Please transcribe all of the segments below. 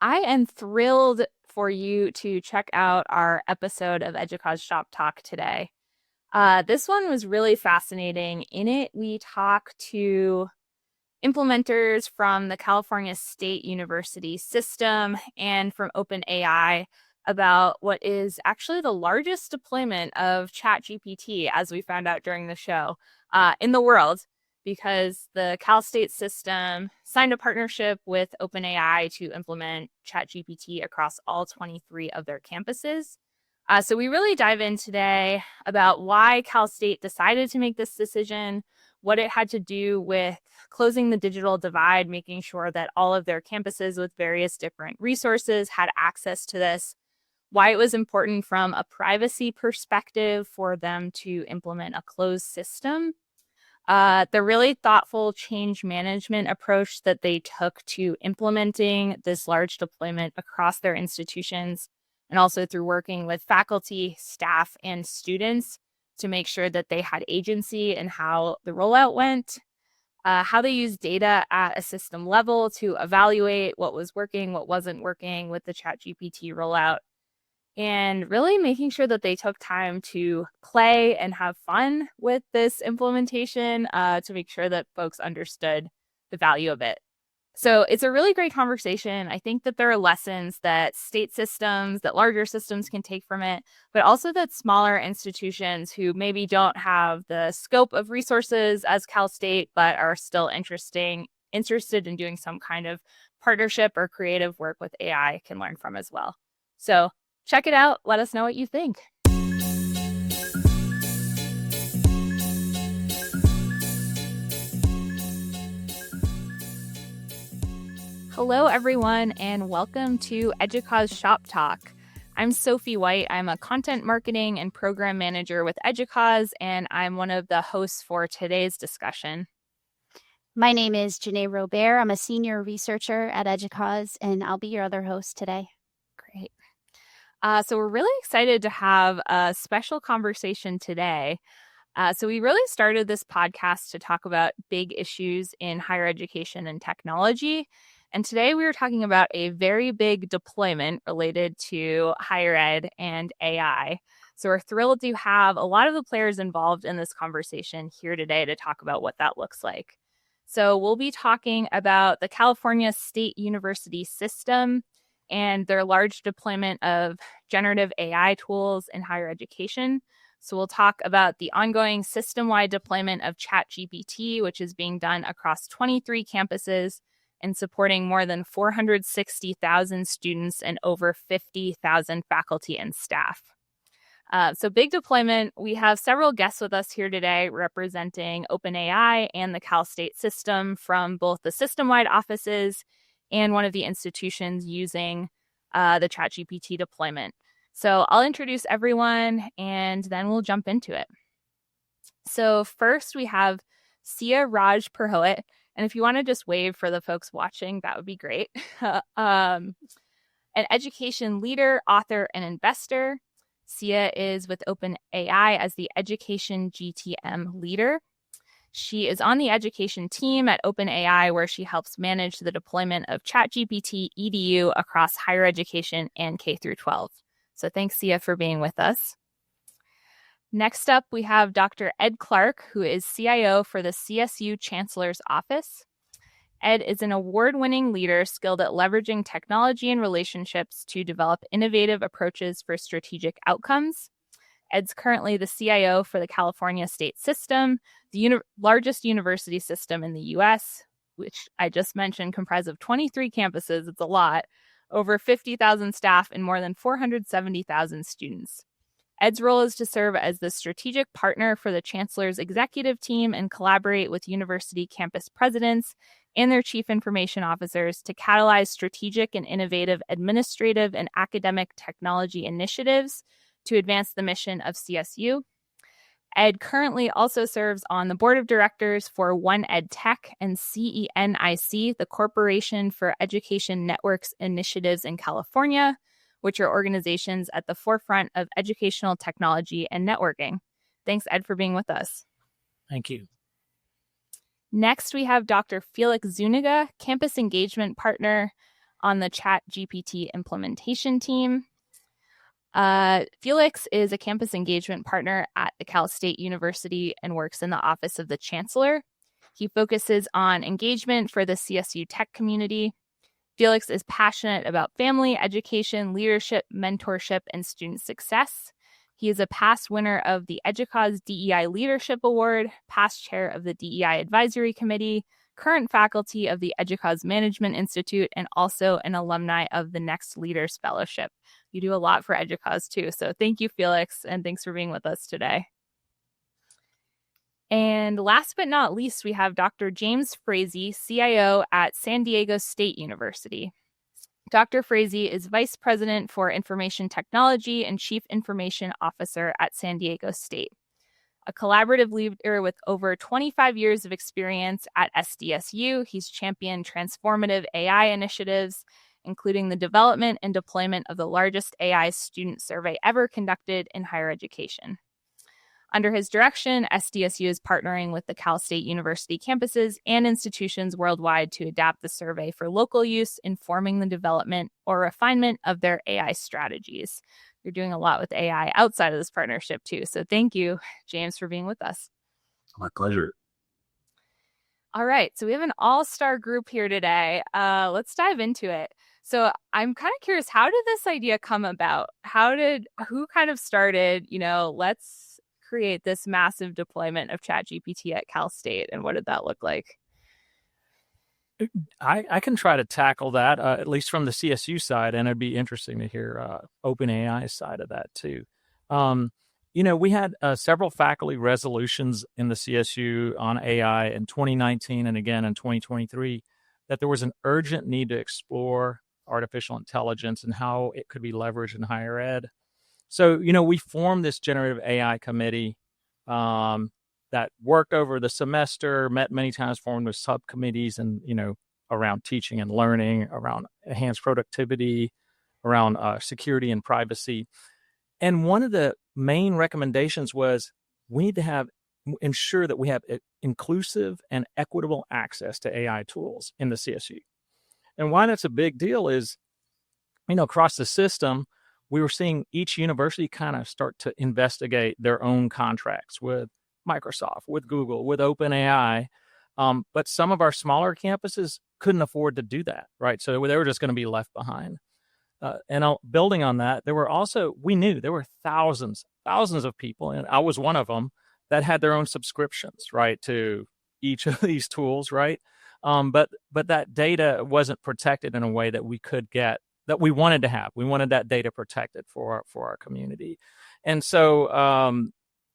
I am thrilled for you to check out our episode of EDUCAUSE Shop Talk today. This one was really fascinating. In it, we talk to implementers from the California State University system and from OpenAI about what is actually the largest deployment of ChatGPT, as we found out during the show, in the world, because the Cal State system signed a partnership with OpenAI to implement ChatGPT across all 23 of their campuses. So we really dive in today about why Cal State decided to make this decision, what it had to do with closing the digital divide, making sure that all of their campuses with various different resources had access to this, why it was important from a privacy perspective for them to implement a closed system, the really thoughtful change management approach that they took to implementing this large deployment across their institutions, and also through working with faculty, staff, and students to make sure that they had agency in how the rollout went, how they use data at a system level to evaluate what was working, what wasn't working with the ChatGPT rollout, and really making sure that they took time to play and have fun with this implementation to make sure that folks understood the value of it. So it's a really great conversation. I think that there are lessons that state systems, that larger systems can take from it, but also that smaller institutions who maybe don't have the scope of resources as Cal State, but are still interested in doing some kind of partnership or creative work with AI can learn from as well. So check it out. Let us know what you think. Hello, everyone, and welcome to EDUCAUSE Shop Talk. I'm Sophie White. I'm a content marketing and program manager with EDUCAUSE, and I'm one of the hosts for today's discussion. My name is Jenay Robert. I'm a senior researcher at EDUCAUSE, and I'll be your other host today. Great. So we're really excited to have a special conversation today. So we really started this podcast to talk about big issues in higher education and technology. And today we were talking about a very big deployment related to higher ed and AI. So we're thrilled to have a lot of the players involved in this conversation here today to talk about what that looks like. So we'll be talking about the California State University system and their large deployment of generative AI tools in higher education. So we'll talk about the ongoing system-wide deployment of ChatGPT, which is being done across 23 campuses and supporting more than 460,000 students and over 50,000 faculty and staff. So big deployment. We have several guests with us here today representing OpenAI and the Cal State system from both the system-wide offices and one of the institutions using the ChatGPT deployment. So I'll introduce everyone and then we'll jump into it. So first we have Sia Raj Perhoet. And if you want to just wave for the folks watching, that would be great. An education leader, author, and investor. Sia is with OpenAI as the education GTM leader. She is on the education team at OpenAI, where she helps manage the deployment of ChatGPT EDU across higher education and K through 12. So thanks, Sia, for being with us. Next up, we have Dr. Ed Clark, who is CIO for the CSU Chancellor's Office. Ed is an award-winning leader skilled at leveraging technology and relationships to develop innovative approaches for strategic outcomes. Ed's currently the CIO for the California State System, the largest university system in the U.S., which I just mentioned comprised of 23 campuses. It's a lot, over 50,000 staff, and more than 470,000 students. Ed's role is to serve as the strategic partner for the Chancellor's executive team and collaborate with university campus presidents and their chief information officers to catalyze strategic and innovative administrative and academic technology initiatives to advance the mission of CSU. Ed currently also serves on the board of directors for One Ed Tech and CENIC, the Corporation for Education Networks Initiatives in California, which are organizations at the forefront of educational technology and networking. Thanks, Ed, for being with us. Thank you. Next, we have Dr. Felix Zuniga, campus engagement partner on the ChatGPT implementation team. Felix is a campus engagement partner at the Cal State University and works in the office of the chancellor. He focuses on engagement for the CSU tech community. Felix is passionate about family, education, leadership, mentorship, and student success. He is a past winner of the EDUCAUSE DEI Leadership Award, past chair of the DEI Advisory Committee, current faculty of the EDUCAUSE Management Institute, and also an alumni of the Next Leaders Fellowship. You do a lot for EDUCAUSE too, so thank you, Felix, and thanks for being with us today. And last but not least, we have Dr. James Frazee, CIO at San Diego State University. Dr. Frazee is Vice President for Information Technology and Chief Information Officer at San Diego State. A collaborative leader with over 25 years of experience at SDSU, he's championed transformative AI initiatives, including the development and deployment of the largest AI student survey ever conducted in higher education. Under his direction, SDSU is partnering with the Cal State University campuses and institutions worldwide to adapt the survey for local use, informing the development or refinement of their AI strategies. You're doing a lot with AI outside of this partnership too. So thank you, James, for being with us. My pleasure. All right. So we have an all-star group here today. Let's dive into it. So I'm kind of curious, how did this idea come about? Who kind of started, let's create this massive deployment of ChatGPT at Cal State, and what did that look like? I can try to tackle that, at least from the CSU side, and it'd be interesting to hear OpenAI's side of that too. We had several faculty resolutions in the CSU on AI in 2019 and again in 2023 that there was an urgent need to explore artificial intelligence and how it could be leveraged in higher ed. So, we formed this generative AI committee that worked over the semester, met many times, formed with subcommittees and, around teaching and learning, around enhanced productivity, around security and privacy. And one of the main recommendations was we need to ensure that we have inclusive and equitable access to AI tools in the CSU. And why that's a big deal is, across the system, we were seeing each university kind of start to investigate their own contracts with Microsoft, with Google, with OpenAI. But some of our smaller campuses couldn't afford to do that, right? So they were just going to be left behind. And building on that, we knew there were thousands of people, and I was one of them, that had their own subscriptions, right, to each of these tools, right? But that data wasn't protected in a way that we could get, that we wanted to have. We wanted that data protected for our community. And so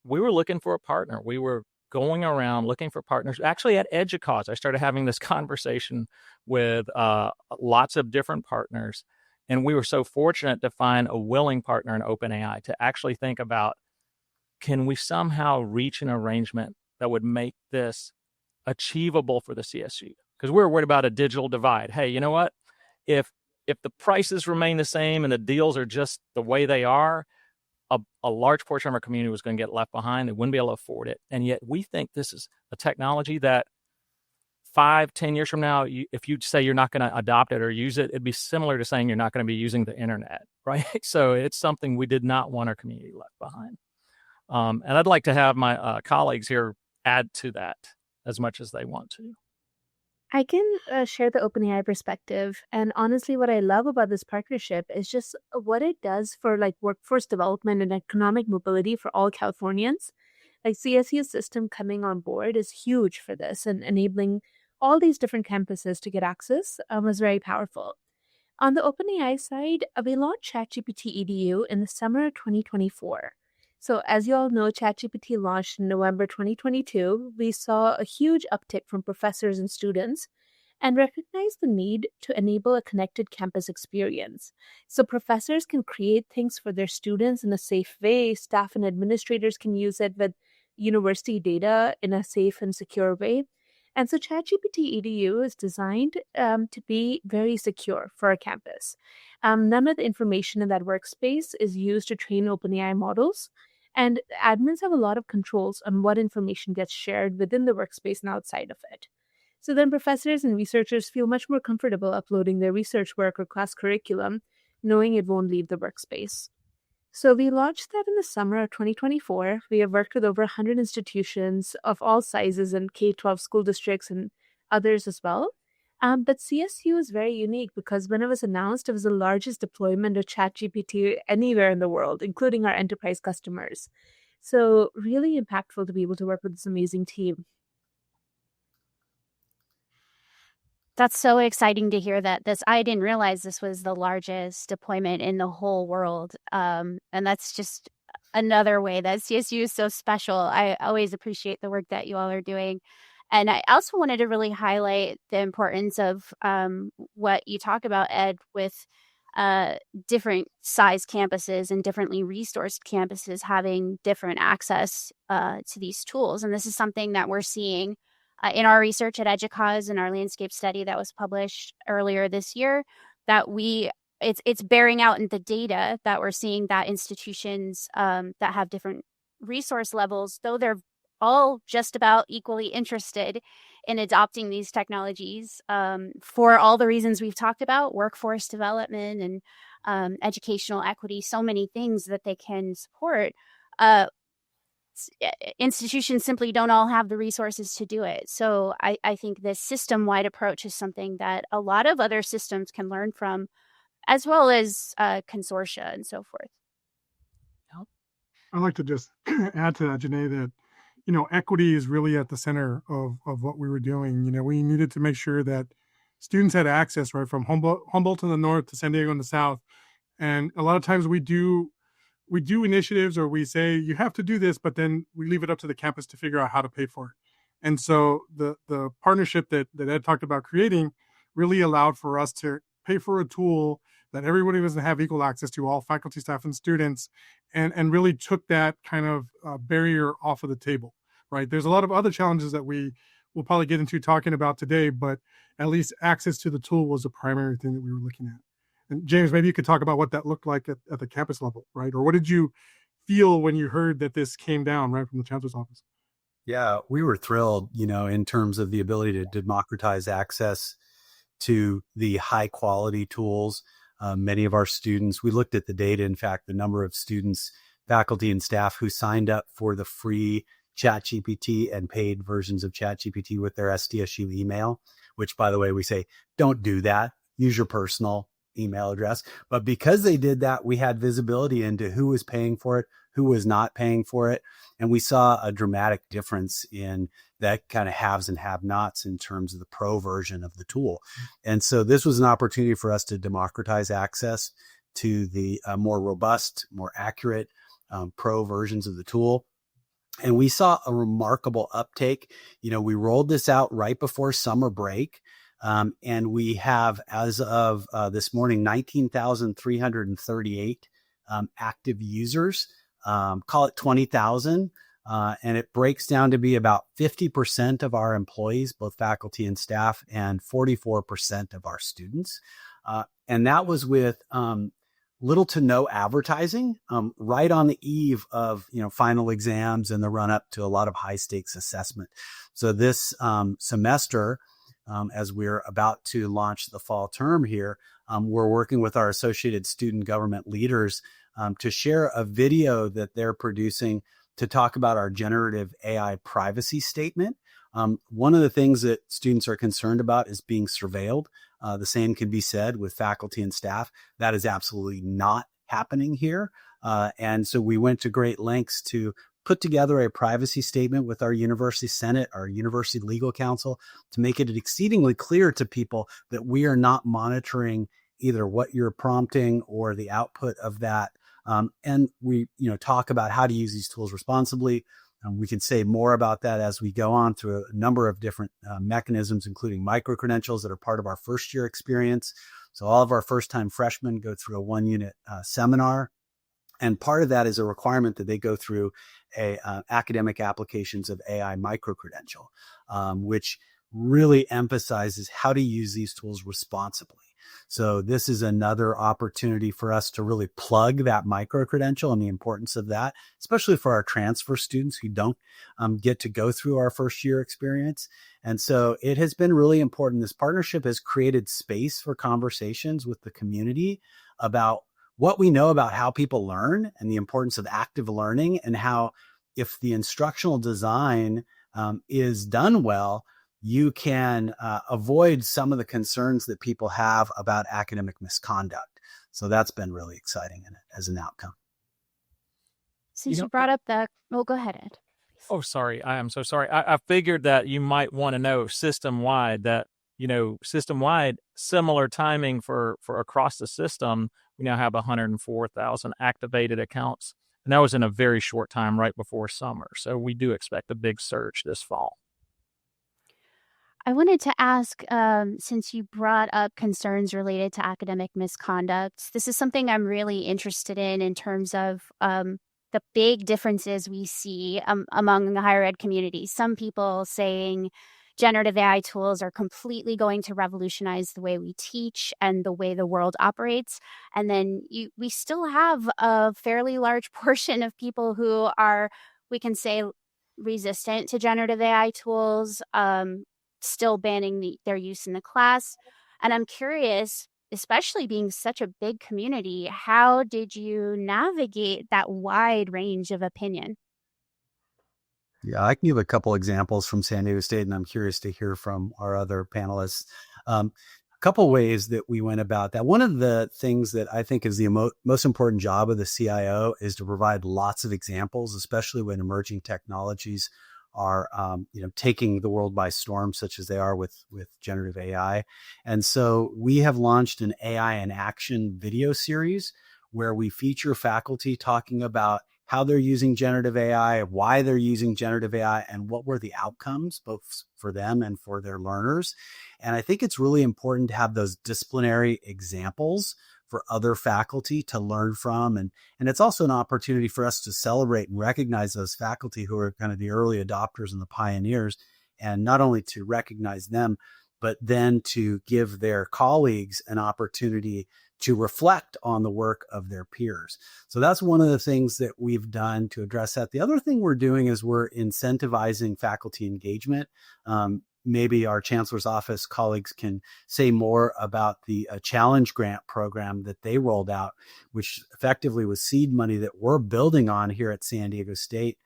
we were looking for a partner. We were going around looking for partners. Actually, at EDUCAUSE, I started having this conversation with lots of different partners. And we were so fortunate to find a willing partner in OpenAI to actually think about, can we somehow reach an arrangement that would make this achievable for the CSU? Because we were worried about a digital divide. Hey, you know what? If the prices remain the same and the deals are just the way they are, a large portion of our community was going to get left behind. They wouldn't be able to afford it. And yet we think this is a technology that 5-10 years from now, if you say you're not going to adopt it or use it, it'd be similar to saying you're not going to be using the internet, right? So it's something we did not want our community left behind. And I'd like to have my colleagues here add to that as much as they want to. I can share the OpenAI perspective. And honestly, what I love about this partnership is just what it does for workforce development and economic mobility for all Californians. Like CSU's system coming on board is huge for this, and enabling all these different campuses to get access was very powerful. On the OpenAI side, we launched ChatGPT EDU in the summer of 2024. So as you all know, ChatGPT launched in November 2022. We saw a huge uptick from professors and students and recognized the need to enable a connected campus experience. So professors can create things for their students in a safe way. Staff and administrators can use it with university data in a safe and secure way. And so ChatGPT EDU is designed to be very secure for a campus. None of the information in that workspace is used to train OpenAI models. And admins have a lot of controls on what information gets shared within the workspace and outside of it. So then professors and researchers feel much more comfortable uploading their research work or class curriculum, knowing it won't leave the workspace. So we launched that in the summer of 2024. We have worked with over 100 institutions of all sizes and K-12 school districts and others as well. But CSU is very unique because when it was announced, it was the largest deployment of ChatGPT anywhere in the world, including our enterprise customers. So really impactful to be able to work with this amazing team. That's so exciting to hear that I didn't realize this was the largest deployment in the whole world. And that's just another way that CSU is so special. I always appreciate the work that you all are doing. And I also wanted to really highlight the importance of what you talk about, Ed, with different size campuses and differently resourced campuses having different access to these tools. And this is something that we're seeing in our research at EDUCAUSE in our landscape study that was published earlier this year, that it's bearing out in the data that we're seeing that institutions that have different resource levels, though they're all just about equally interested in adopting these technologies for all the reasons we've talked about, workforce development and educational equity, so many things that they can support. Institutions simply don't all have the resources to do it. So I think this system-wide approach is something that a lot of other systems can learn from, as well as consortia and so forth. I'd like to just add to that, Jenay, that, equity is really at the center of what we were doing. We needed to make sure that students had access, right, from Humboldt in the north to San Diego in the south. And a lot of times we do initiatives, or we say you have to do this, but then we leave it up to the campus to figure out how to pay for it. And so the partnership that Ed talked about creating really allowed for us to pay for a tool that everybody was to have equal access to, all faculty, staff, and students, and really took that kind of barrier off of the table, right? There's a lot of other challenges that we will probably get into talking about today, but at least access to the tool was the primary thing that we were looking at. And James, maybe you could talk about what that looked like at the campus level, right? Or what did you feel when you heard that this came down right from the chancellor's office? Yeah, we were thrilled, in terms of the ability to democratize access to the high quality tools. Many of our students, we looked at the data, in fact, the number of students, faculty, and staff who signed up for the free ChatGPT and paid versions of ChatGPT with their SDSU email, which, by the way, we say, don't do that. Use your personal email address. But because they did that, we had visibility into who was paying for it, who was not paying for it. And we saw a dramatic difference in that kind of haves and have-nots in terms of the pro version of the tool. And so this was an opportunity for us to democratize access to the more robust, more accurate pro versions of the tool. And we saw a remarkable uptake. We rolled this out right before summer break. And we have, as of this morning, 19,338 active users, call it 20,000. And it breaks down to be about 50% of our employees, both faculty and staff, and 44% of our students. And that was with little to no advertising, right on the eve of, final exams and the run up to a lot of high stakes assessment. So this semester, as we're about to launch the fall term here, we're working with our associated student government leaders to share a video that they're producing to talk about our generative AI privacy statement. One of the things that students are concerned about is being surveilled. The same can be said with faculty and staff. That is absolutely not happening here. And so we went to great lengths to put together a privacy statement with our university senate, our university legal counsel, to make it exceedingly clear to people that we are not monitoring either what you're prompting or the output of that. And we, talk about how to use these tools responsibly. We can say more about that as we go on through a number of different mechanisms, including micro-credentials that are part of our first year experience. So all of our first-time freshmen go through a one-unit seminar. And part of that is a requirement that they go through a academic applications of AI micro-credential, which really emphasizes how to use these tools responsibly. So this is another opportunity for us to really plug that micro-credential and the importance of that, especially for our transfer students who don't get to go through our first year experience. And so it has been really important. This partnership has created space for conversations with the community about what we know about how people learn and the importance of active learning, and how if the instructional design is done well, you can avoid some of the concerns that people have about academic misconduct. So that's been really exciting as an outcome. Since you brought up the, go ahead, Ed. Oh, sorry. I am so sorry. I figured that you might want to know system-wide that, system-wide, similar timing for across the system. We now have 104,000 activated accounts. And that was in a very short time right before summer. So we do expect a big surge this fall. I wanted to ask, since you brought up concerns related to academic misconduct, this is something I'm really interested in terms of the big differences we see among the higher ed community. Some people saying generative AI tools are completely going to revolutionize the way we teach and the way the world operates. And then we still have a fairly large portion of people who are, we can say, resistant to generative AI tools, still banning their use in the class. And I'm curious, especially being such a big community, how did you navigate that wide range of opinion? Yeah, I can give a couple examples from San Diego State, and I'm curious to hear from our other panelists. A couple ways that we went about that. One of the things that I think is the most important job of the CIO is to provide lots of examples, especially when emerging technologies are taking the world by storm, such as they are with generative AI. And so we have launched an AI in action video series where we feature faculty talking about how they're using generative AI, why they're using generative AI, and what were the outcomes, both for them and for their learners. And I think it's really important to have those disciplinary examples for other faculty to learn from. And it's also an opportunity for us to celebrate and recognize those faculty who are kind of the early adopters and the pioneers, and not only to recognize them, but then to give their colleagues an opportunity to reflect on the work of their peers. So that's one of the things that we've done to address that. The other thing we're doing is we're incentivizing faculty engagement. Maybe our chancellor's office colleagues can say more about the challenge grant program that they rolled out, which effectively was seed money that we're building on here at San Diego State.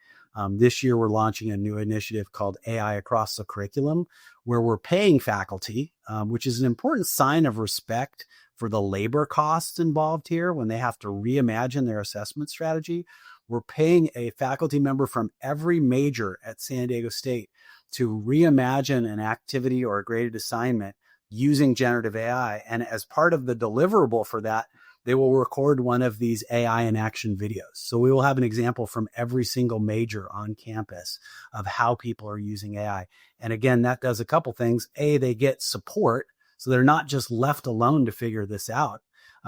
This year, we're launching a new initiative called AI Across the Curriculum, where we're paying faculty, which is an important sign of respect for the labor costs involved here when they have to reimagine their assessment strategy. We're paying a faculty member from every major at San Diego State to reimagine an activity or a graded assignment using generative AI. And as part of the deliverable for that, they will record one of these AI in action videos. So we will have an example from every single major on campus of how people are using AI. And again, that does a couple things. They get support. So they're not just left alone to figure this out,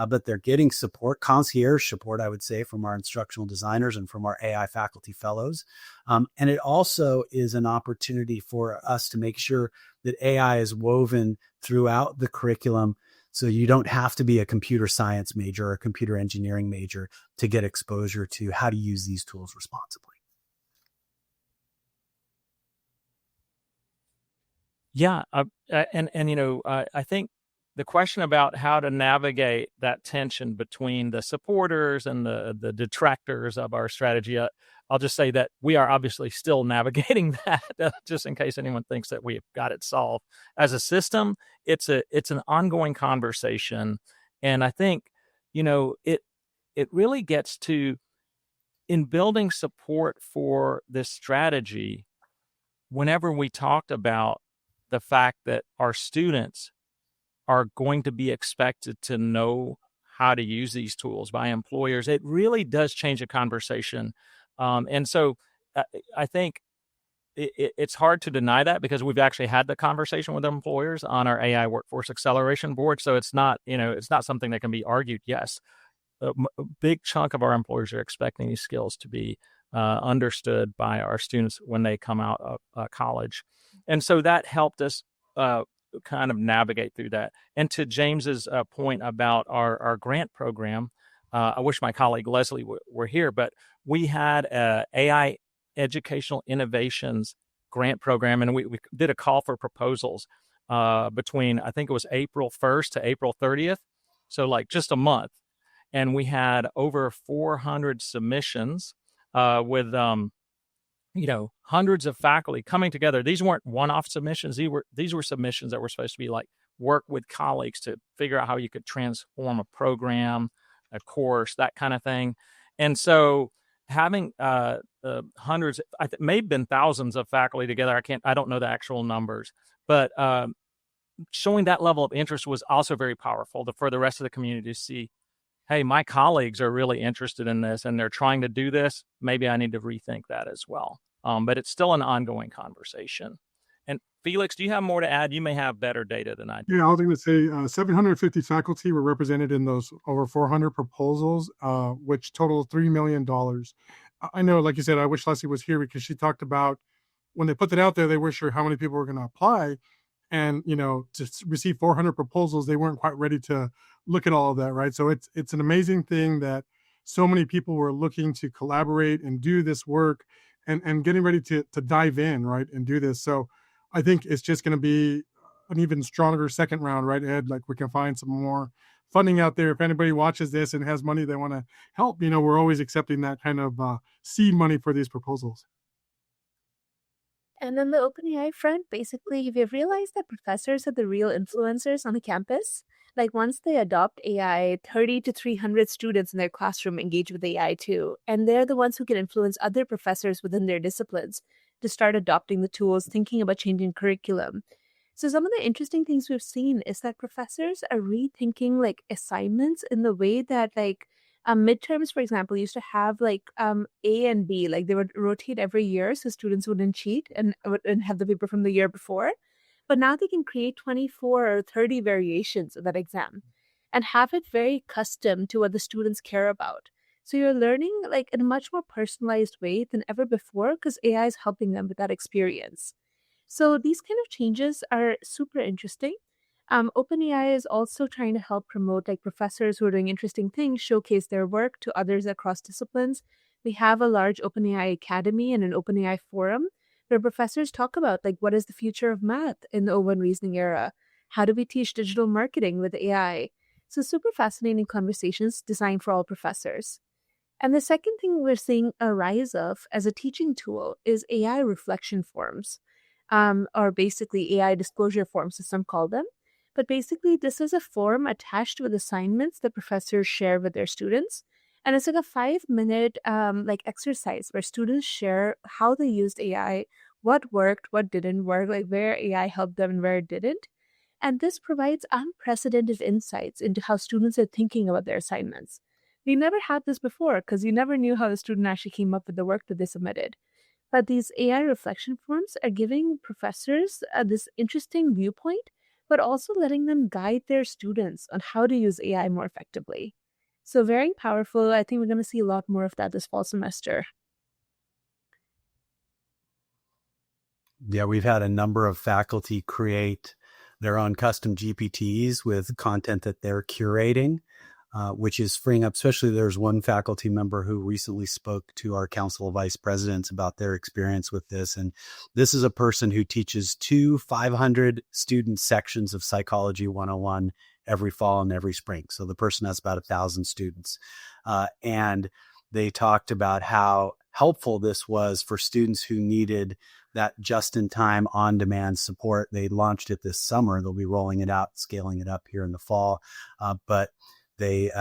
but they're getting support, concierge support, I would say, from our instructional designers and from our AI faculty fellows. And it also is an opportunity for us to make sure that AI is woven throughout the curriculum. So you don't have to be a computer science major or a computer engineering major to get exposure to how to use these tools responsibly. Yeah. I think the question about how to navigate that tension between the supporters and the detractors of our strategy, I'll just say that we are obviously still navigating that, just in case anyone thinks that we've got it solved. As a system, it's an ongoing conversation. And I think, it really gets to, in building support for this strategy, whenever we talked about the fact that our students are going to be expected to know how to use these tools by employers, it really does change the conversation. And so I think it's hard to deny that, because we've actually had the conversation with employers on our AI Workforce Acceleration Board. So it's not something that can be argued. Yes, a big chunk of our employers are expecting these skills to be understood by our students when they come out of college. And so that helped us kind of navigate through that. And to James's point about our grant program, I wish my colleague Leslie were here, but we had a AI Educational Innovations grant program, and we did a call for proposals between, I think it was April 1st to April 30th, so like just a month. And we had over 400 submissions with hundreds of faculty coming together. These weren't one-off submissions. These were submissions that were supposed to be like work with colleagues to figure out how you could transform a program, a course, that kind of thing. And so having hundreds, may have been thousands of faculty together. I don't know the actual numbers, but showing that level of interest was also very powerful for the rest of the community to see, hey, my colleagues are really interested in this and they're trying to do this. Maybe I need to rethink that as well. But it's still an ongoing conversation. And Felix, do you have more to add? You may have better data than I do. Yeah, I was going to say 750 faculty were represented in those over 400 proposals, which total $3 million. I know, like you said, I wish Leslie was here because she talked about when they put that out there, they weren't sure how many people were going to apply. And, to receive 400 proposals, they weren't quite ready to look at all of that, right? So it's an amazing thing that so many people were looking to collaborate and do this work and getting ready to dive in, right, and do this. So I think it's just going to be an even stronger second round, right, Ed? Like we can find some more funding out there. If anybody watches this and has money they want to help, we're always accepting that kind of seed money for these proposals. And on the OpenAI front, basically, we've realized that professors are the real influencers on the campus. Like once they adopt AI, 30 to 300 students in their classroom engage with AI too. And they're the ones who can influence other professors within their disciplines to start adopting the tools, thinking about changing curriculum. So some of the interesting things we've seen is that professors are rethinking like assignments in the way that midterms, for example, used to have A and B, like they would rotate every year so students wouldn't cheat and have the paper from the year before. But now they can create 24 or 30 variations of that exam and have it very custom to what the students care about. So you're learning in a much more personalized way than ever before because AI is helping them with that experience. So these kind of changes are super interesting. OpenAI is also trying to help promote professors who are doing interesting things, showcase their work to others across disciplines. We have a large OpenAI Academy and an OpenAI forum where professors talk about what is the future of math in the O1 reasoning era? How do we teach digital marketing with AI? So super fascinating conversations designed for all professors. And the second thing we're seeing a rise of as a teaching tool is AI reflection forms, or basically AI disclosure forms, as some call them. But basically, this is a form attached with assignments that professors share with their students. And it's a 5-minute exercise where students share how they used AI, what worked, what didn't work, where AI helped them and where it didn't. And this provides unprecedented insights into how students are thinking about their assignments. We never had this before because you never knew how the student actually came up with the work that they submitted. But these AI reflection forms are giving professors this interesting viewpoint, but also letting them guide their students on how to use AI more effectively. So very powerful. I think we're going to see a lot more of that this fall semester. Yeah, we've had a number of faculty create their own custom GPTs with content that they're curating, which is freeing up, especially there's one faculty member who recently spoke to our Council of Vice Presidents about their experience with this. And this is a person who teaches 2 500 student sections of Psychology 101 every fall and every spring. So the person has about 1,000 students. And they talked about how helpful this was for students who needed that just-in-time, on-demand support. They launched it this summer. They'll be rolling it out, scaling it up here in the fall. But they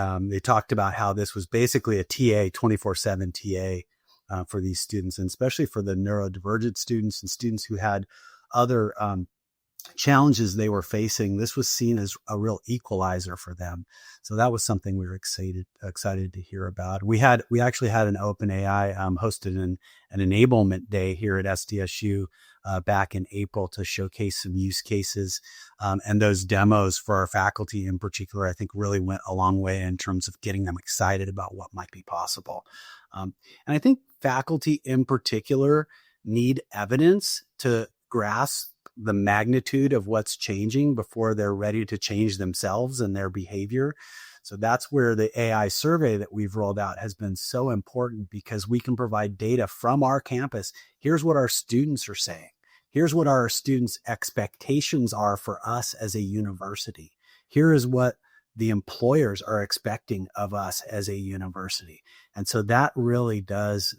talked about how this was basically a TA, 24/7 TA for these students, and especially for the neurodivergent students and students who had other challenges they were facing. This was seen as a real equalizer for them. So that was something we were excited to hear about. We actually had an OpenAI hosted an enablement day here at SDSU back in April to showcase some use cases. And those demos for our faculty in particular, I think really went a long way in terms of getting them excited about what might be possible. And I think faculty in particular need evidence to grasp the magnitude of what's changing before they're ready to change themselves and their behavior. So that's where the AI survey that we've rolled out has been so important, because we can provide data from our campus. Here's what our students are saying. Here's what our students' expectations are for us as a university. Here is what the employers are expecting of us as a university. And so that really does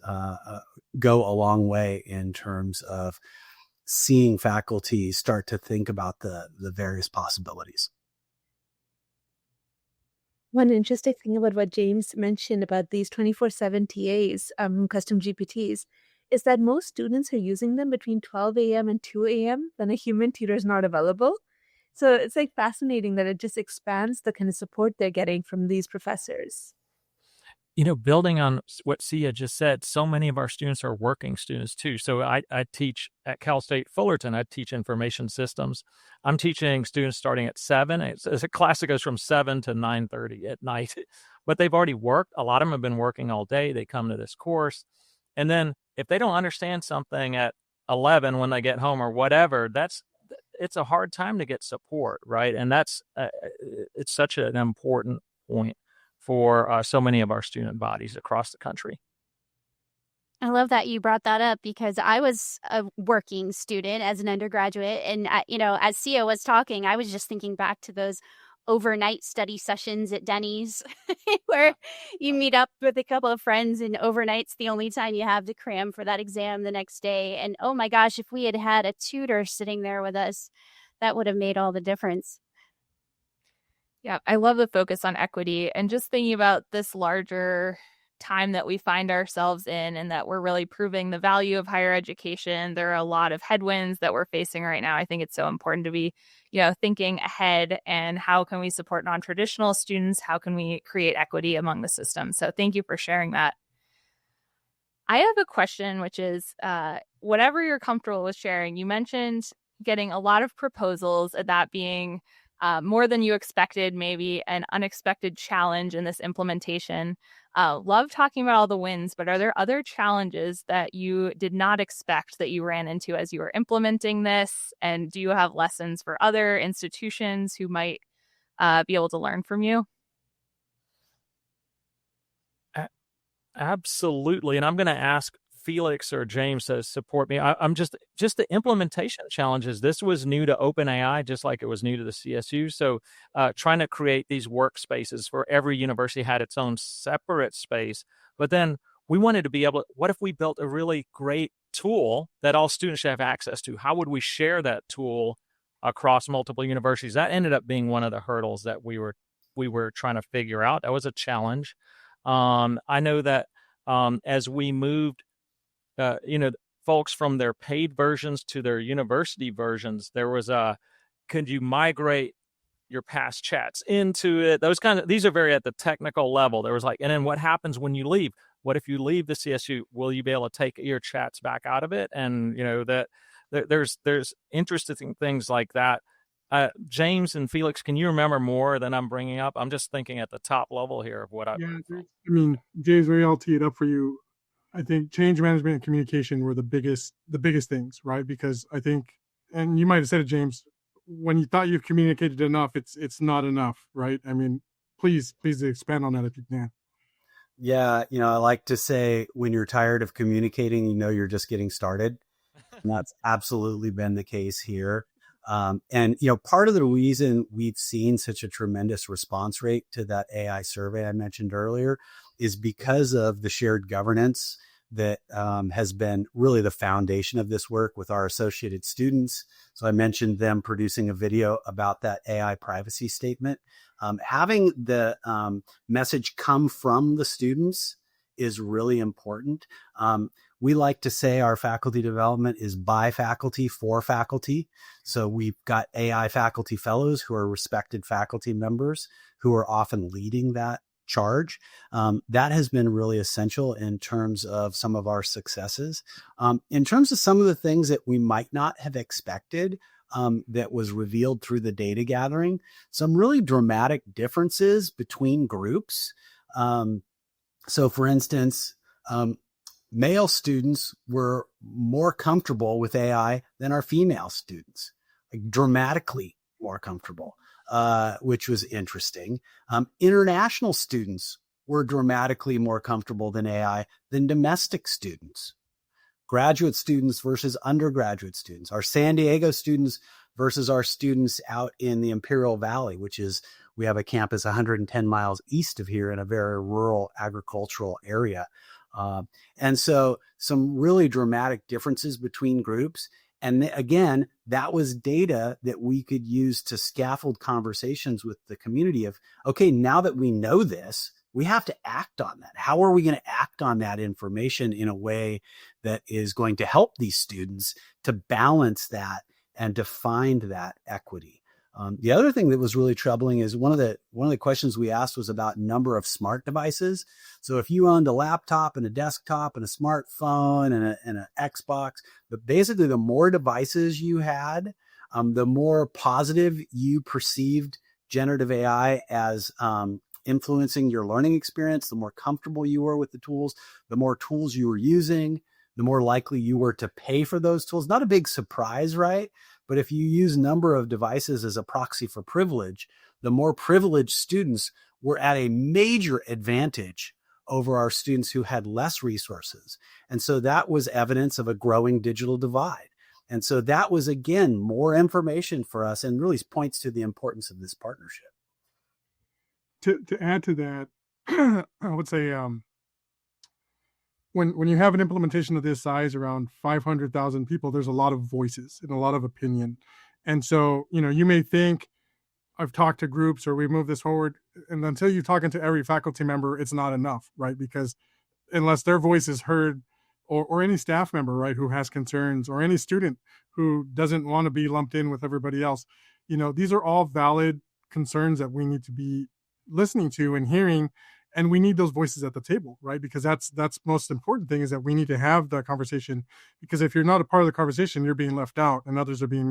go a long way in terms of seeing faculty start to think about the various possibilities. One interesting thing about what James mentioned about these 24/7 TAs, custom GPTs, is that most students are using them between 12 a.m. and 2 a.m. when a human tutor is not available. So it's like fascinating that it just expands the kind of support they're getting from these professors. Building on what Sia just said, so many of our students are working students too. So I teach at Cal State Fullerton. I teach information systems. I'm teaching students starting at 7. It's a class that goes from 7 to 9:30 at night. But they've already worked. A lot of them have been working all day. They come to this course. And then if they don't understand something at 11 when they get home or whatever, it's a hard time to get support, right? And that's it's such an important point for so many of our student bodies across the country. I love that you brought that up, because I was a working student as an undergraduate. And, as Sia was talking, I was just thinking back to those overnight study sessions at Denny's where you meet up with a couple of friends and overnight's the only time you have to cram for that exam the next day. And oh my gosh, if we had had a tutor sitting there with us, that would have made all the difference. Yeah, I love the focus on equity and just thinking about this larger time that we find ourselves in, and that we're really proving the value of higher education. There are a lot of headwinds that we're facing right now. I think it's so important to be, thinking ahead, and how can we support non-traditional students? How can we create equity among the system? So thank you for sharing that. I have a question, which is whatever you're comfortable with sharing. You mentioned getting a lot of proposals, that being more than you expected, maybe an unexpected challenge in this implementation. Love talking about all the wins, but are there other challenges that you did not expect that you ran into as you were implementing this? And do you have lessons for other institutions who might be able to learn from you? Absolutely. And I'm going to ask Felix or James to support me. I'm just the implementation challenges. This was new to OpenAI, just like it was new to the CSU. So trying to create these workspaces for every university had its own separate space. But then we wanted to be able to, what if we built a really great tool that all students should have access to? How would we share that tool across multiple universities? That ended up being one of the hurdles that we were trying to figure out. That was a challenge. I know that as we moved folks from their paid versions to their university versions, there was could you migrate your past chats into it? These are very at the technical level. There was and then what happens when you leave? What if you leave the CSU? Will you be able to take your chats back out of it? And that there's interesting things like that. James and Felix, can you remember more than I'm bringing up? I'm just thinking at the top level here of what James, maybe I'll tee it up for you. I think change management and communication were the biggest things, right? Because I think, and you might have said it, James, when you thought you've communicated enough, it's not enough, right? I mean, please expand on that if you can. Yeah, I like to say when you're tired of communicating, you're just getting started. And that's absolutely been the case here. And part of the reason we've seen such a tremendous response rate to that AI survey I mentioned earlier is because of the shared governance that has been really the foundation of this work with our associated students. So I mentioned them producing a video about that AI privacy statement. Having the message come from the students is really important. We like to say our faculty development is by faculty for faculty. So we've got AI faculty fellows who are respected faculty members who are often leading that charge. That has been really essential in terms of some of our successes. In terms of some of the things that we might not have expected, that was revealed through the data gathering, some really dramatic differences between groups. So for instance, male students were more comfortable with AI than our female students, like dramatically more comfortable, which was interesting. International students were dramatically more comfortable than AI than domestic students. Graduate students versus undergraduate students, our San Diego students versus our students out in the Imperial Valley, we have a campus 110 miles east of here in a very rural agricultural area. And so some really dramatic differences between groups. And again, that was data that we could use to scaffold conversations with the community of, okay, now that we know this, we have to act on that. How are we going to act on that information in a way that is going to help these students to balance that and to find that equity? The other thing that was really troubling is one of the questions we asked was about number of smart devices. So if you owned a laptop and a desktop and a smartphone and an Xbox, but basically the more devices you had, the more positive you perceived generative AI as influencing your learning experience, the more comfortable you were with the tools, the more tools you were using, the more likely you were to pay for those tools. Not a big surprise, right? But if you use number of devices as a proxy for privilege, the more privileged students were at a major advantage over our students who had less resources. And so that was evidence of a growing digital divide. And so that was, again, more information for us and really points to the importance of this partnership. To add to that, I would say when you have an implementation of this size, around 500,000 people, there's a lot of voices and a lot of opinion. And so, you may think, I've talked to groups or we move this forward, and until you're talking to every faculty member, it's not enough, right? Because unless their voice is heard, or any staff member, right, who has concerns, or any student who doesn't want to be lumped in with everybody else, these are all valid concerns that we need to be listening to and hearing. And we need those voices at the table, right? Because that's most important thing, is that we need to have the conversation, because if you're not a part of the conversation, you're being left out and others are being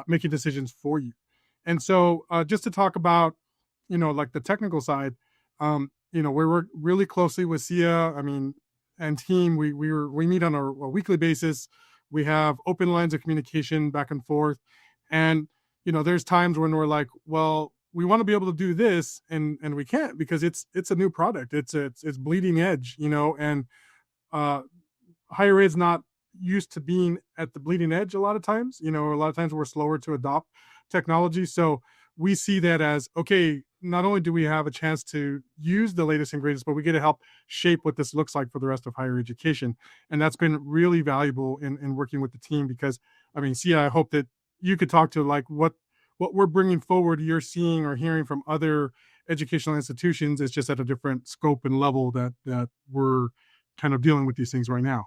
making decisions for you. And so just to talk about, like the technical side, we work really closely with SIA, and team. We meet on a weekly basis. We have open lines of communication back and forth. And, there's times when we're like, well, we want to be able to do this, and we can't, because it's a new product. It's bleeding edge, and higher ed's not used to being at the bleeding edge a lot of times. A lot of times we're slower to adopt technology. So we see that as, okay, not only do we have a chance to use the latest and greatest, but we get to help shape what this looks like for the rest of higher education. And that's been really valuable in working with the team, because, Sia, I hope that you could talk to like what we're bringing forward, you're seeing or hearing from other educational institutions. It's just at a different scope and level that we're kind of dealing with these things right now.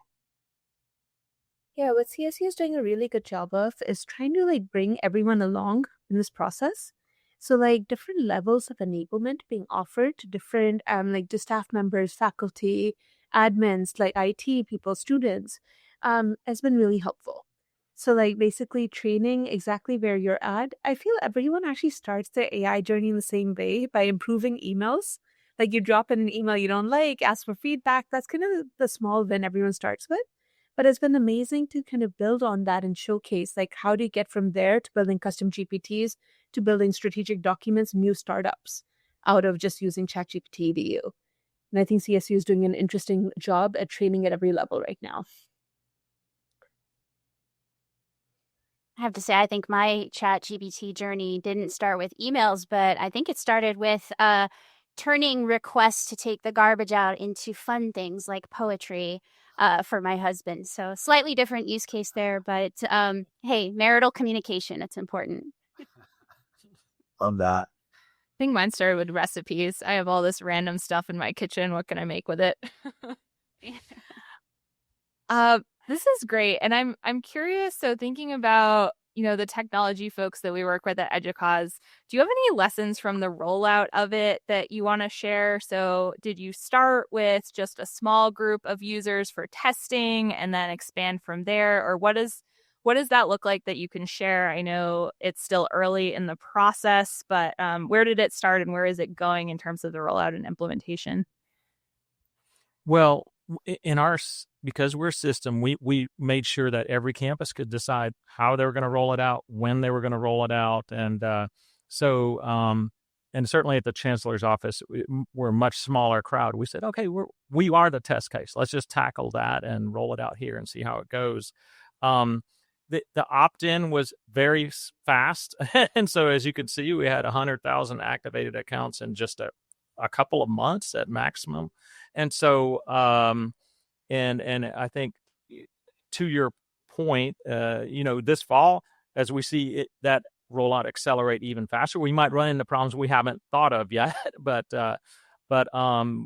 Yeah, what CSU is doing a really good job of is trying to bring everyone along in this process. So different levels of enablement being offered to different to staff members, faculty, admins, IT people, students, has been really helpful. So basically training exactly where you're at. I feel everyone actually starts their AI journey in the same way, by improving emails. You drop in an email you don't like, ask for feedback. That's kind of the small win everyone starts with. But it's been amazing to kind of build on that and showcase how do you get from there to building custom GPTs, to building strategic documents, new startups out of just using ChatGPT EDU. And I think CSU is doing an interesting job at training at every level right now. I have to say, I think my ChatGPT journey didn't start with emails, but I think it started with turning requests to take the garbage out into fun things like poetry for my husband. So slightly different use case there, but hey, marital communication, it's important. Love that. I think mine started with recipes. I have all this random stuff in my kitchen. What can I make with it? This is great. And I'm curious. So thinking about, the technology folks that we work with at EDUCAUSE, do you have any lessons from the rollout of it that you want to share? So did you start with just a small group of users for testing and then expand from there? Or what does that look like that you can share? I know it's still early in the process, but where did it start and where is it going in terms of the rollout and implementation? Well, in our, because we're a system, we made sure that every campus could decide how they were going to roll it out, when they were going to roll it out. And and certainly at the chancellor's office, we're a much smaller crowd. We said, okay, we are the test case. Let's just tackle that and roll it out here and see how it goes. The opt-in was very fast. And so as you can see, we had 100,000 activated accounts in just a couple of months at maximum. And so, and I think to your point, this fall, as we see that rollout accelerate even faster, we might run into problems we haven't thought of yet. But I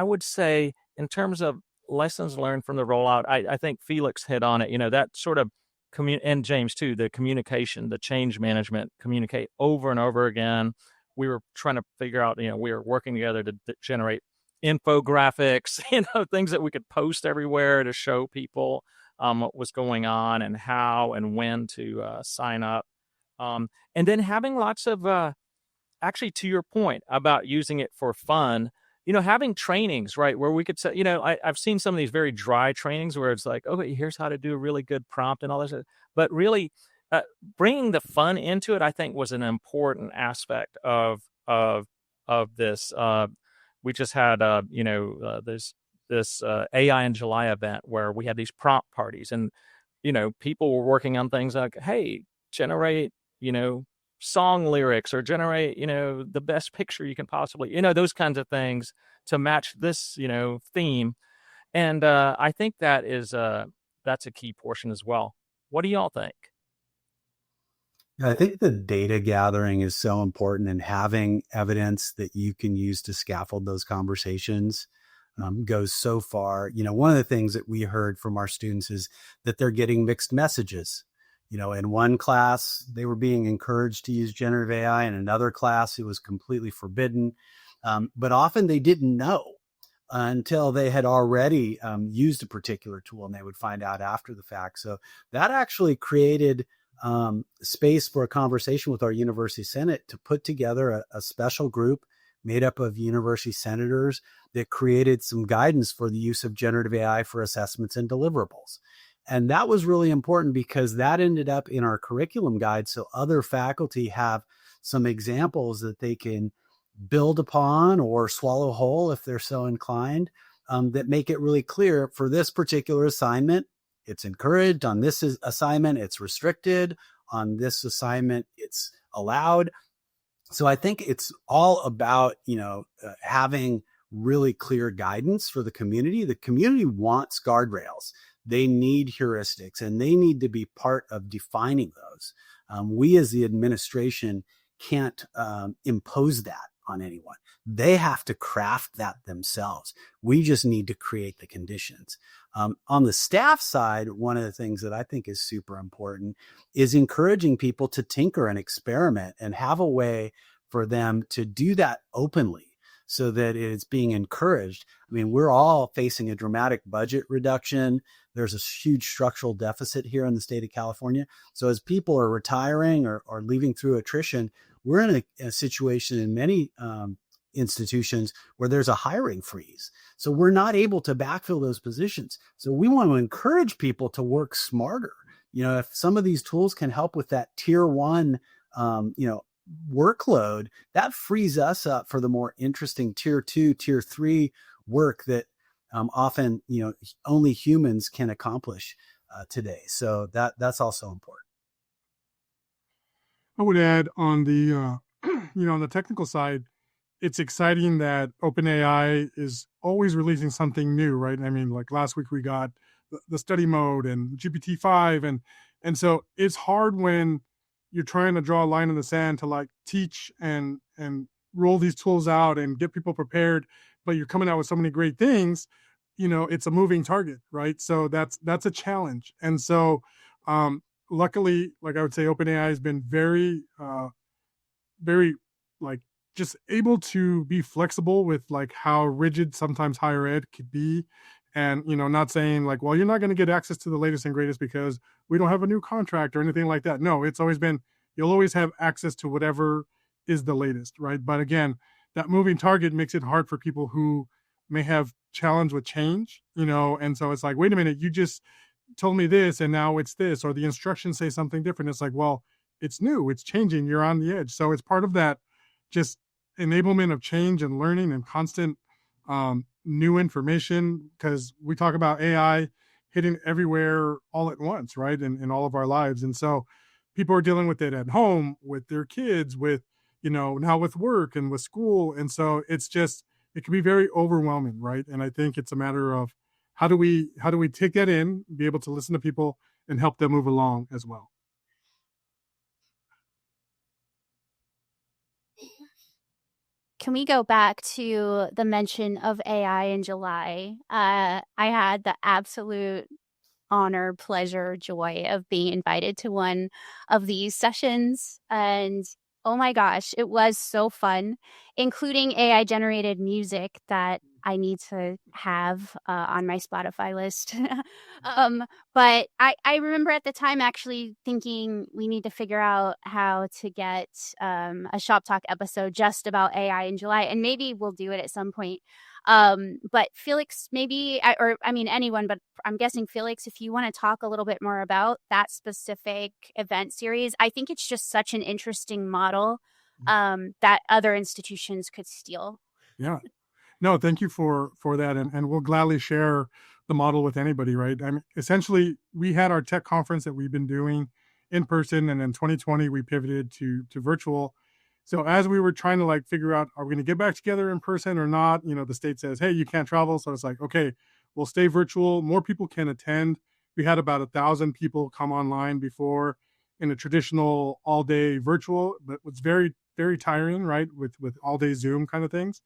would say in terms of lessons learned from the rollout, I think Felix hit on it. That sort of and James too, the communication, the change management, communicate over and over again. We were trying to figure out, we were working together to generate infographics, things that we could post everywhere to show people what was going on and how and when to sign up. And then having lots of, actually to your point about using it for fun, having trainings, right, where we could say, I've seen some of these very dry trainings where it's like, okay, here's how to do a really good prompt and all this, but really bringing the fun into it, I think, was an important aspect of this. We just had, this AI in July event where we had these prompt parties, and people were working on things like, hey, generate song lyrics, or generate the best picture you can possibly, those kinds of things to match this theme. And I think that is that's a key portion as well. What do y'all think? I think the data gathering is so important, and having evidence that you can use to scaffold those conversations goes so far. One of the things that we heard from our students is that they're getting mixed messages. In one class, they were being encouraged to use generative AI. In another class, it was completely forbidden. But often they didn't know until they had already used a particular tool, and they would find out after the fact. So that actually created space for a conversation with our university senate to put together a special group made up of university senators that created some guidance for the use of generative AI for assessments and deliverables. And that was really important because that ended up in our curriculum guide. So other faculty have some examples that they can build upon or swallow whole if they're so inclined, that make it really clear for this particular assignment, it's encouraged. On this assignment, it's restricted. On this assignment, it's allowed. So I think it's all about, having really clear guidance for the community. The community wants guardrails. They need heuristics, and they need to be part of defining those. We as the administration can't impose that on anyone. They have to craft that themselves. We just need to create the conditions. On the staff side, one of the things that I think is super important is encouraging people to tinker and experiment and have a way for them to do that openly so that it's being encouraged. I mean, we're all facing a dramatic budget reduction. There's a huge structural deficit here in the state of California. So as people are retiring or leaving through attrition, we're in a situation in many institutions where there's a hiring freeze. So we're not able to backfill those positions. So we want to encourage people to work smarter. If some of these tools can help with that tier one, workload, that frees us up for the more interesting tier 2, tier 3 work that often, only humans can accomplish today. So that's also important. I would add on the, on the technical side, it's exciting that OpenAI is always releasing something new, right? I mean, like last week we got the study mode and GPT-5, and so it's hard when you're trying to draw a line in the sand to like teach and roll these tools out and get people prepared, but you're coming out with so many great things. It's a moving target, right? So that's a challenge. And so luckily, like I would say, OpenAI has been very, very like just able to be flexible with like how rigid sometimes higher ed could be. And, not saying like, well, you're not going to get access to the latest and greatest because we don't have a new contract or anything like that. No, it's always been, you'll always have access to whatever is the latest, right? But again, that moving target makes it hard for people who may have challenge with change, and so it's like, wait a minute, you just told me this and now it's this, or the instructions say something different. It's like, well, it's new, it's changing, you're on the edge. So it's part of that just enablement of change and learning and constant new information, because we talk about AI hitting everywhere all at once, right? In all of our lives. And so people are dealing with it at home, with their kids, with, now with work and with school. And so it's just, it can be very overwhelming, right? And I think it's a matter of how do we take that in, be able to listen to people and help them move along as well. Can we go back to the mention of AI in July? I had the absolute honor, pleasure, joy of being invited to one of these sessions. And oh my gosh, it was so fun, including AI generated music that I need to have on my Spotify list. But I remember at the time actually thinking we need to figure out how to get a Shop Talk episode just about AI in July. And maybe we'll do it at some point. But Felix, anyone, but I'm guessing Felix, if you want to talk a little bit more about that specific event series, I think it's just such an interesting model that other institutions could steal. Yeah. No, thank you for that. And we'll gladly share the model with anybody, right? I mean, essentially, we had our tech conference that we've been doing in person, and in 2020, we pivoted to virtual. So as we were trying to figure out, are we going to get back together in person or not? The state says, hey, you can't travel. So it's like, okay, we'll stay virtual. More people can attend. We had about 1,000 people come online before in a traditional all day virtual, but it was very, very tiring, right? With all day Zoom kind of things.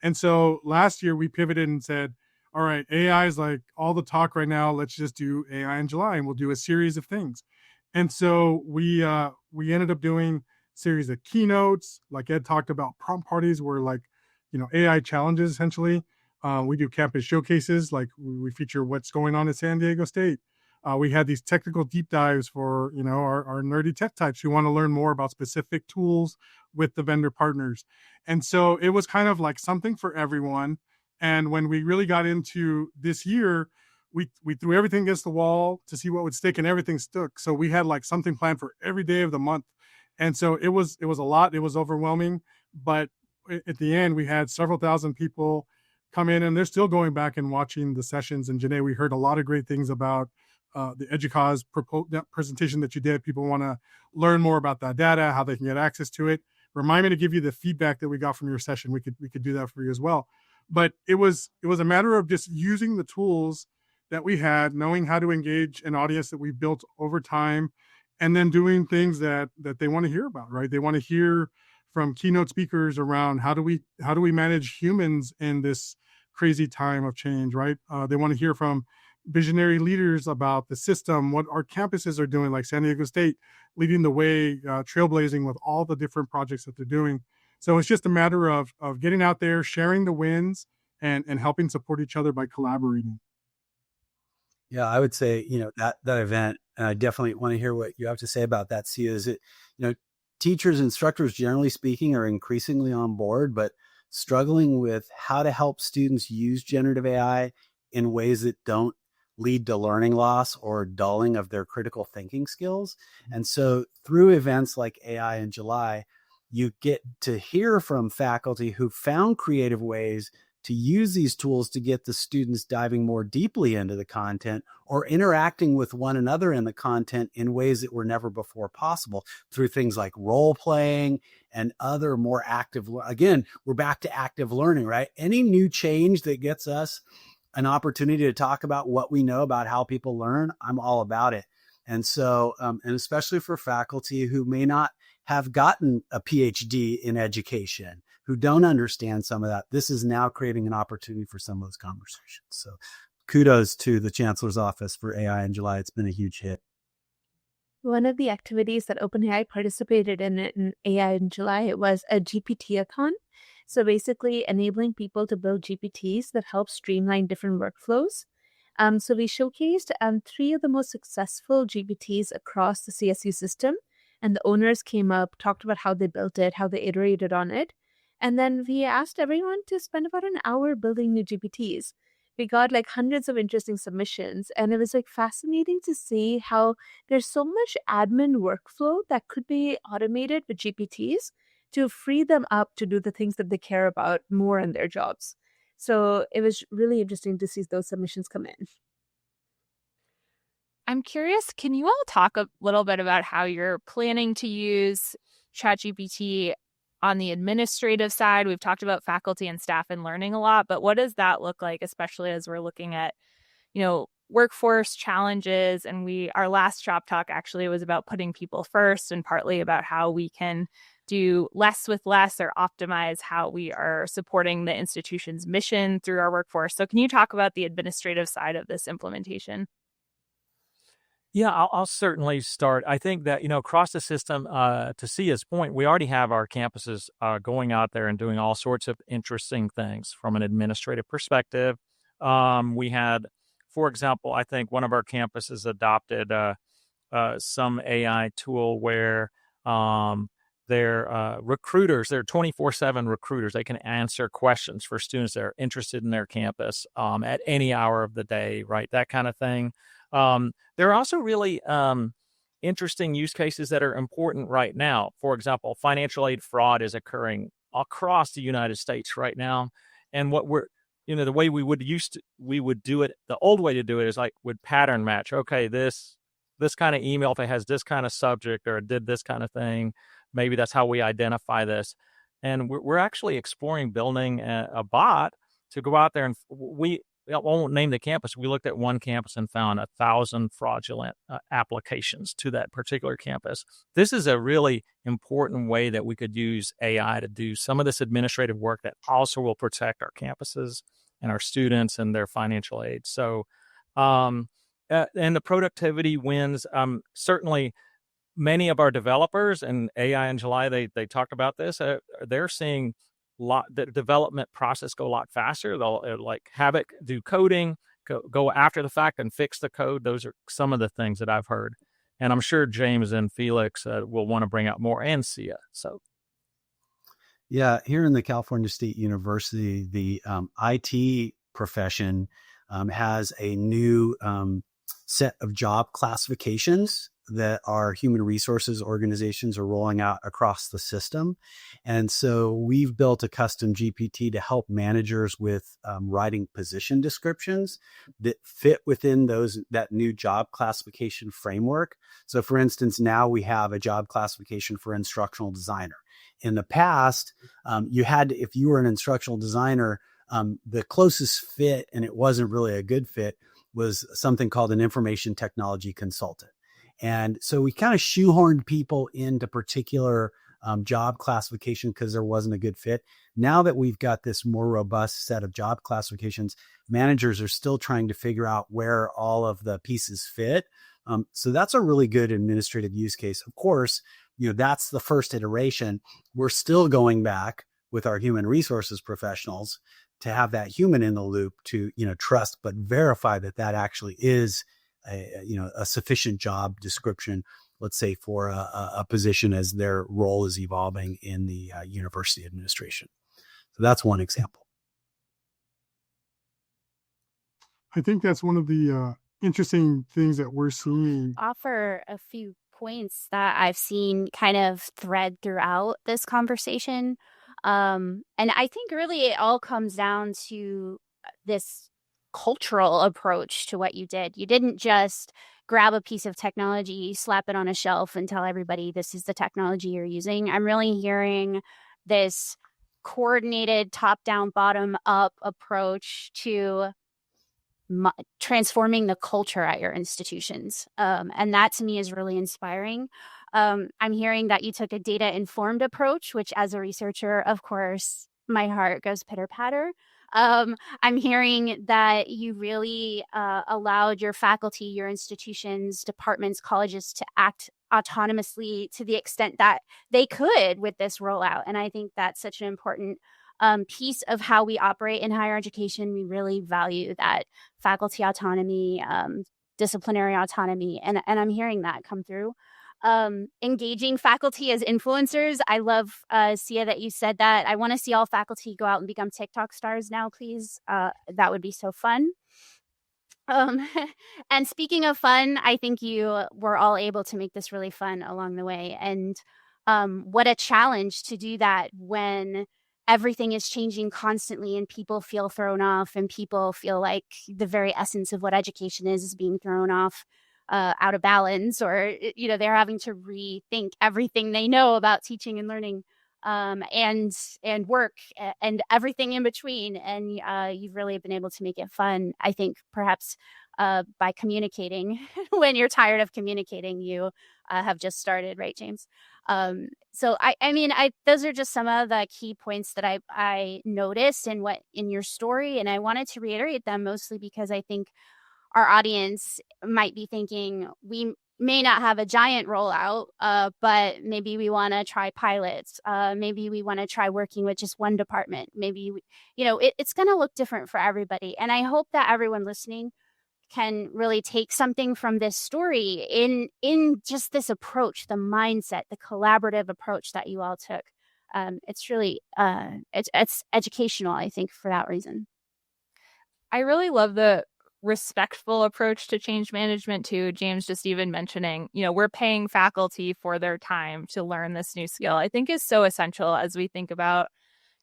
And so last year we pivoted and said, all right, AI is all the talk right now. Let's just do AI in July, and we'll do a series of things. And so we ended up doing series of keynotes, like Ed talked about. Prompt parties were AI challenges essentially. We do campus showcases, like we feature what's going on at San Diego State. We had these technical deep dives for our nerdy tech types who want to learn more about specific tools with the vendor partners. And so it was kind of something for everyone. And when we really got into this year, we threw everything against the wall to see what would stick, and everything stuck. So we had something planned for every day of the month. And so it was a lot. It was overwhelming, but at the end we had several thousand people come in, and they're still going back and watching the sessions. And Jenay, we heard a lot of great things about the EDUCAUSE presentation that you did. People want to learn more about that data, how they can get access to it. Remind me to give you the feedback that we got from your session. We could do that for you as well. But it was a matter of just using the tools that we had, knowing how to engage an audience that we've built over time, and then doing things that they want to hear about, right? They want to hear from keynote speakers around how do we manage humans in this crazy time of change, right? They want to hear from visionary leaders about the system, what our campuses are doing, like San Diego State leading the way, trailblazing with all the different projects that they're doing. So it's just a matter of getting out there, sharing the wins, and helping support each other by collaborating. Yeah, I would say, that event, and I definitely want to hear what you have to say about that, Sia. Is it, teachers, instructors, generally speaking, are increasingly on board, but struggling with how to help students use generative AI in ways that don't lead to learning loss or dulling of their critical thinking skills. And so through events like AI in July, you get to hear from faculty who found creative ways to use these tools to get the students diving more deeply into the content or interacting with one another in the content in ways that were never before possible through things like role playing and other more active. Again, we're back to active learning, right? Any new change that gets us an opportunity to talk about what we know about how people learn, I'm all about it. And so, and especially for faculty who may not have gotten a PhD in education, who don't understand some of that, this is now creating an opportunity for some of those conversations. So kudos to the Chancellor's Office for AI in July. It's been a huge hit. One of the activities that OpenAI participated in AI in July, it was a GPT-a-thon. So basically enabling people to build GPTs that help streamline different workflows. So we showcased 3 of the most successful GPTs across the CSU system, and the owners came up, talked about how they built it, how they iterated on it. And then we asked everyone to spend about an hour building new GPTs. We got like hundreds of interesting submissions, and it was like fascinating to see how there's so much admin workflow that could be automated with GPTs to free them up to do the things that they care about more in their jobs. So it was really interesting to see those submissions come in. I'm curious, can you all talk a little bit about how you're planning to use ChatGPT on the administrative side? We've talked about faculty and staff and learning a lot, but what does that look like, especially as we're looking at, workforce challenges? And our last shop talk actually was about putting people first, and partly about how we can do less with less or optimize how we are supporting the institution's mission through our workforce. So can you talk about the administrative side of this implementation? Yeah, I'll certainly start. I think that, across the system, to Sia's point, we already have our campuses going out there and doing all sorts of interesting things from an administrative perspective. We had, for example, I think one of our campuses adopted some AI tool where their recruiters, they're 24/7 recruiters. They can answer questions for students that are interested in their campus at any hour of the day, right? That kind of thing. There are also really interesting use cases that are important right now. For example, financial aid fraud is occurring across the United States right now. And what the way we would do it, the old way to do it is like would pattern match. Okay, this kind of email, if it has this kind of subject or it did this kind of thing, maybe that's how we identify this. And we're actually exploring building a bot to go out there, and I won't name the campus. We looked at one campus and found 1,000 fraudulent applications to that particular campus. This is a really important way that we could use AI to do some of this administrative work that also will protect our campuses and our students and their financial aid. So, and the productivity wins, certainly many of our developers, and AI in July, they talked about this, they're seeing the development process go a lot faster. They'll have it do coding, go after the fact and fix the code. Those are some of the things that I've heard. And I'm sure James and Felix will want to bring out more, and Sia. So, yeah, here in the California State University, the IT profession has a new set of job classifications that our human resources organizations are rolling out across the system. And so we've built a custom GPT to help managers with writing position descriptions that fit within that new job classification framework. So for instance, now we have a job classification for instructional designer. In the past, you had to, if you were an instructional designer, the closest fit, and it wasn't really a good fit, was something called an information technology consultant. And so we kind of shoehorned people into particular job classification because there wasn't a good fit. Now that we've got this more robust set of job classifications, managers are still trying to figure out where all of the pieces fit. So that's a really good administrative use case. Of course, that's the first iteration. We're still going back with our human resources professionals to have that human in the loop to, trust, but verify that actually is a sufficient job description, let's say for a position as their role is evolving in the university administration. So that's one example. I think that's one of the interesting things that we're seeing. Offer a few points that I've seen kind of thread throughout this conversation. And I think really it all comes down to this cultural approach to what you did. You didn't just grab a piece of technology, slap it on a shelf, and tell everybody this is the technology you're using. I'm really hearing this coordinated top-down, bottom-up approach to transforming the culture at your institutions. And that to me is really inspiring. I'm hearing that you took a data-informed approach, which as a researcher, of course, my heart goes pitter-patter. I'm hearing that you really allowed your faculty, your institutions, departments, colleges to act autonomously to the extent that they could with this rollout. And I think that's such an important piece of how we operate in higher education. We really value that faculty autonomy, disciplinary autonomy, and I'm hearing that come through. engaging faculty as influencers. I love, Sia, that you said that. I want to see all faculty go out and become TikTok stars now, please. That would be so fun. Um, and speaking of fun, I think you were all able to make this really fun along the way. And what a challenge to do that when everything is changing constantly and people feel thrown off and people feel like the very essence of what education is being thrown off, out of balance, or, they're having to rethink everything they know about teaching and learning, and work and everything in between. And you've really been able to make it fun. I think perhaps by communicating when you're tired of communicating, you have just started, right, James? So those are just some of the key points that I noticed in your story, and I wanted to reiterate them mostly because I think our audience might be thinking we may not have a giant rollout, but maybe we want to try pilots. Maybe we want to try working with just one department. Maybe, it's going to look different for everybody. And I hope that everyone listening can really take something from this story in just this approach, the mindset, the collaborative approach that you all took. It's really, it's educational, I think, for that reason. I really love the respectful approach to change management too. James just even mentioning, we're paying faculty for their time to learn this new skill, I think is so essential as we think about,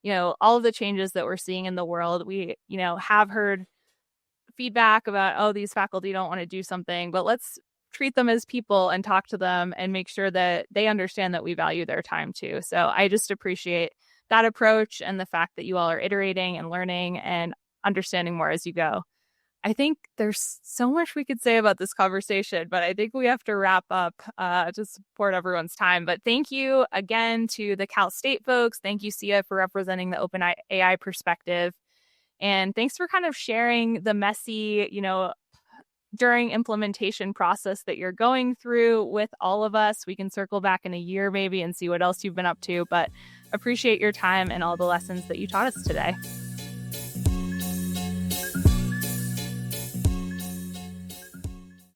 all of the changes that we're seeing in the world. We, have heard feedback about, oh, these faculty don't want to do something, but let's treat them as people and talk to them and make sure that they understand that we value their time too. So I just appreciate that approach and the fact that you all are iterating and learning and understanding more as you go. I think there's so much we could say about this conversation, but I think we have to wrap up to support everyone's time. But thank you again to the Cal State folks. Thank you, Sia, for representing the OpenAI perspective. And thanks for kind of sharing the messy, during implementation process that you're going through with all of us. We can circle back in a year maybe and see what else you've been up to, but appreciate your time and all the lessons that you taught us today.